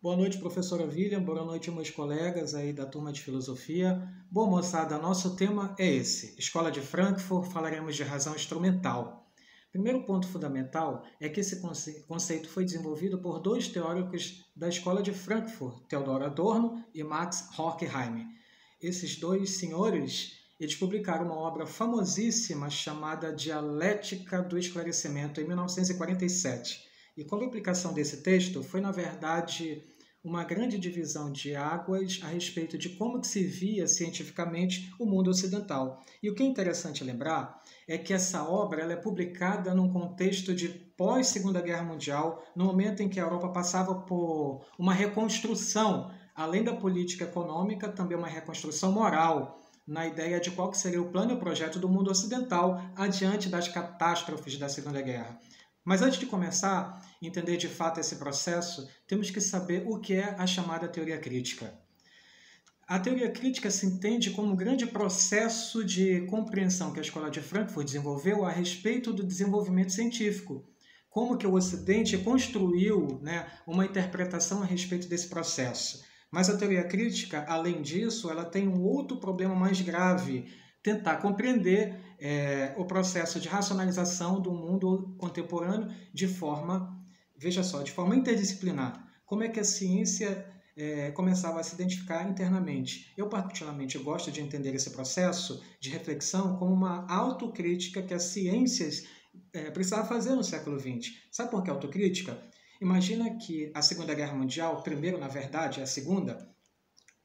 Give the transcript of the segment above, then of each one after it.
Boa noite, professora William. Boa noite, meus colegas aí da turma de filosofia. Bom, moçada, nosso tema é esse. Escola de Frankfurt, falaremos de razão instrumental. Primeiro ponto fundamental é que esse conceito foi desenvolvido por dois teóricos da Escola de Frankfurt, Theodor Adorno e Max Horkheim. Esses dois senhores, eles publicaram uma obra famosíssima chamada Dialética do Esclarecimento, em 1947. E com a publicação desse texto, foi, na verdade, uma grande divisão de águas a respeito de como que se via cientificamente o mundo ocidental. E o que é interessante lembrar é que essa obra ela é publicada num contexto de pós-Segunda Guerra Mundial, no momento em que a Europa passava por uma reconstrução, além da política econômica, também uma reconstrução moral, na ideia de qual que seria o plano e o projeto do mundo ocidental adiante das catástrofes da Segunda Guerra. Mas antes de começar a entender de fato esse processo, temos que saber o que é a chamada teoria crítica. A teoria crítica se entende como um grande processo de compreensão que a Escola de Frankfurt desenvolveu a respeito do desenvolvimento científico. Como que o Ocidente construiu, uma interpretação a respeito desse processo. Mas a teoria crítica, além disso, ela tem um outro problema mais grave, tentar compreender o processo de racionalização do mundo contemporâneo de forma, veja só, de forma interdisciplinar. Como é que a ciência começava a se identificar internamente. Eu, particularmente, gosto de entender esse processo de reflexão como uma autocrítica que as ciências precisavam fazer no século XX. Sabe por que autocrítica? Imagina que a Segunda Guerra Mundial, primeiro, na verdade, a Segunda,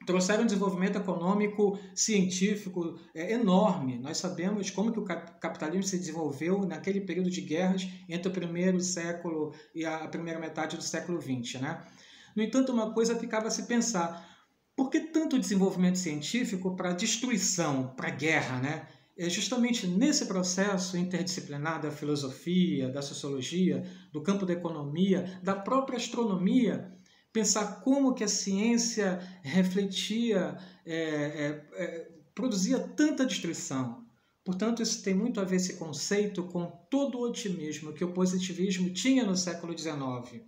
trouxeram um desenvolvimento econômico, científico enorme. Nós sabemos como que o capitalismo se desenvolveu naquele período de guerras entre o primeiro século e a primeira metade do século XX, No entanto, uma coisa ficava a se pensar: por que tanto desenvolvimento científico para destruição, para guerra, É justamente nesse processo interdisciplinar da filosofia, da sociologia, do campo da economia, da própria astronomia, pensar como que a ciência refletia, produzia tanta destruição. Portanto, isso tem muito a ver, esse conceito, com todo o otimismo que o positivismo tinha no século XIX.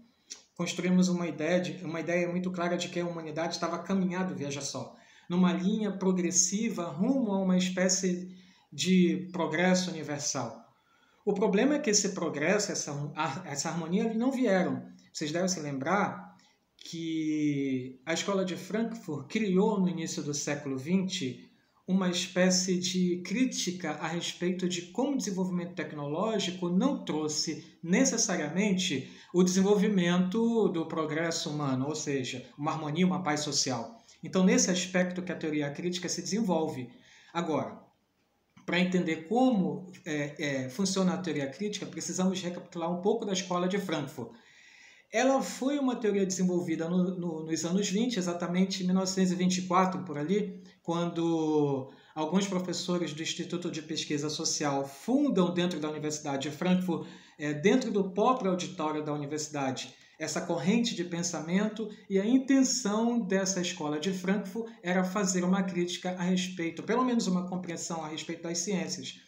Construímos uma ideia muito clara de que a humanidade estava caminhando, veja só, numa linha progressiva rumo a uma espécie de progresso universal. O problema é que esse progresso, essa harmonia, eles não vieram. Vocês devem se lembrar que a Escola de Frankfurt criou no início do século XX uma espécie de crítica a respeito de como o desenvolvimento tecnológico não trouxe necessariamente o desenvolvimento do progresso humano, ou seja, uma harmonia, uma paz social. Então, nesse aspecto que a teoria crítica se desenvolve. Agora, para entender como funciona a teoria crítica, precisamos recapitular um pouco da Escola de Frankfurt. Ela foi uma teoria desenvolvida nos anos 20, exatamente em 1924, por ali, quando alguns professores do Instituto de Pesquisa Social fundam dentro da Universidade de Frankfurt, dentro do próprio auditório da universidade, essa corrente de pensamento, e a intenção dessa Escola de Frankfurt era fazer uma crítica a respeito, pelo menos uma compreensão a respeito das ciências.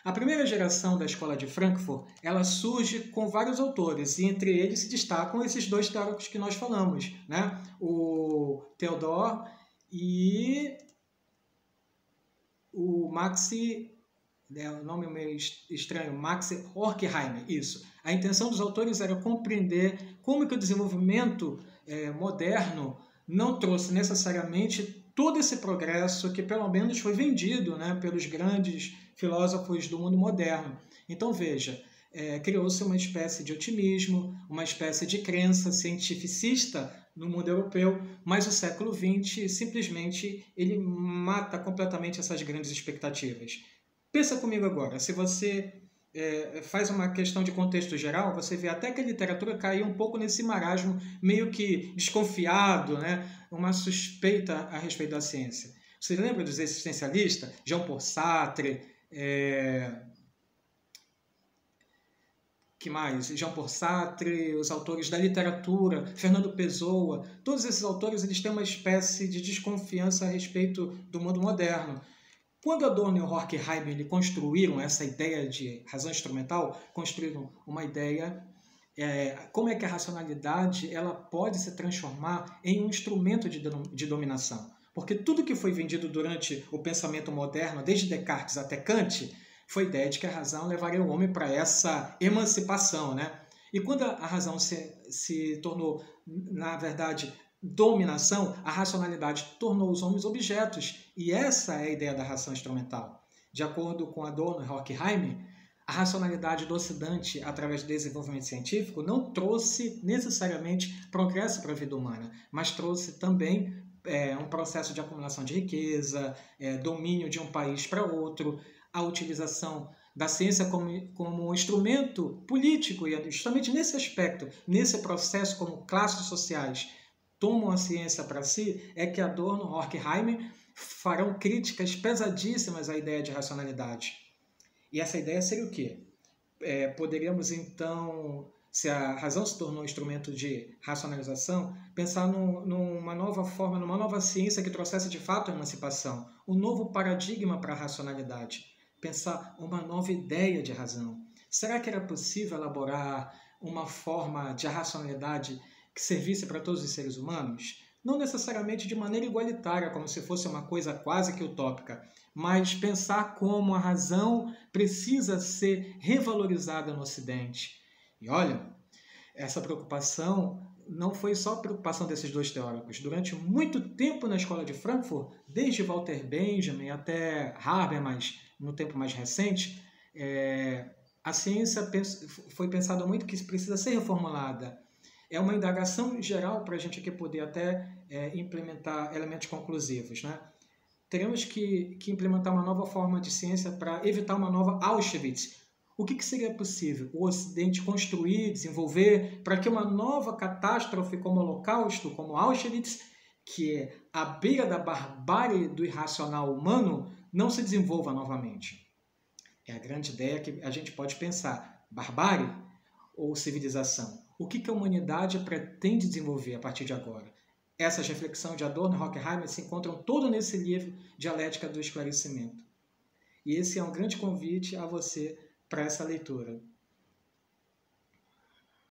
A primeira geração da Escola de Frankfurt, ela surge com vários autores, e entre eles se destacam esses dois teóricos que nós falamos, O Theodor e o Max, o nome é meio estranho, Max Horkheim, isso. A intenção dos autores era compreender como que o desenvolvimento moderno não trouxe necessariamente todo esse progresso que pelo menos foi vendido pelos grandes filósofos do mundo moderno. Então veja, criou-se uma espécie de otimismo, uma espécie de crença cientificista no mundo europeu, mas o século XX simplesmente ele mata completamente essas grandes expectativas. Pensa comigo agora, se você faz uma questão de contexto geral, você vê até que a literatura caiu um pouco nesse marasmo meio que desconfiado, uma suspeita a respeito da ciência. Você lembra dos existencialistas? Jean-Paul Sartre, que mais? Jean-Paul Sartre, os autores da literatura, Fernando Pessoa, todos esses autores eles têm uma espécie de desconfiança a respeito do mundo moderno. Quando Adorno e Horkheim construíram essa ideia de razão instrumental, construíram uma ideia como é que a racionalidade ela pode se transformar em um instrumento de dominação. Porque tudo que foi vendido durante o pensamento moderno, desde Descartes até Kant, foi a ideia de que a razão levaria o homem para essa emancipação, né? E quando a razão se tornou, na verdade, dominação, a racionalidade tornou os homens objetos. E essa é a ideia da ração instrumental. De acordo com Adorno e Horkheim, a racionalidade do Ocidente, através do desenvolvimento científico, não trouxe necessariamente progresso para a vida humana, mas trouxe também um processo de acumulação de riqueza, domínio de um país para outro, a utilização da ciência como instrumento político, e justamente nesse aspecto, nesse processo como classes sociais tomam a ciência para si, é que Adorno e Horkheim farão críticas pesadíssimas à ideia de racionalidade. E essa ideia seria o quê? Poderíamos, então, se a razão se tornou um instrumento de racionalização, pensar numa nova forma, numa nova ciência que trouxesse de fato a emancipação, um novo paradigma para a racionalidade, pensar uma nova ideia de razão. Será que era possível elaborar uma forma de racionalidade que servisse para todos os seres humanos? Não necessariamente de maneira igualitária, como se fosse uma coisa quase que utópica, mas pensar como a razão precisa ser revalorizada no Ocidente. E olha, essa preocupação não foi só a preocupação desses dois teóricos. Durante muito tempo na escola de Frankfurt, desde Walter Benjamin até Habermas, no tempo mais recente, a ciência foi pensada muito que precisa ser reformulada. É uma indagação geral para a gente aqui poder até implementar elementos conclusivos, né? Teremos que implementar uma nova forma de ciência para evitar uma nova Auschwitz. O que seria possível o Ocidente construir, desenvolver, para que uma nova catástrofe como o Holocausto, como Auschwitz, que é a beira da barbárie do irracional humano, não se desenvolva novamente? É a grande ideia que a gente pode pensar. Barbárie ou civilização? O que a humanidade pretende desenvolver a partir de agora? Essas reflexões de Adorno e Horkheim se encontram todo nesse livro Dialética do Esclarecimento. E esse é um grande convite a você para essa leitura.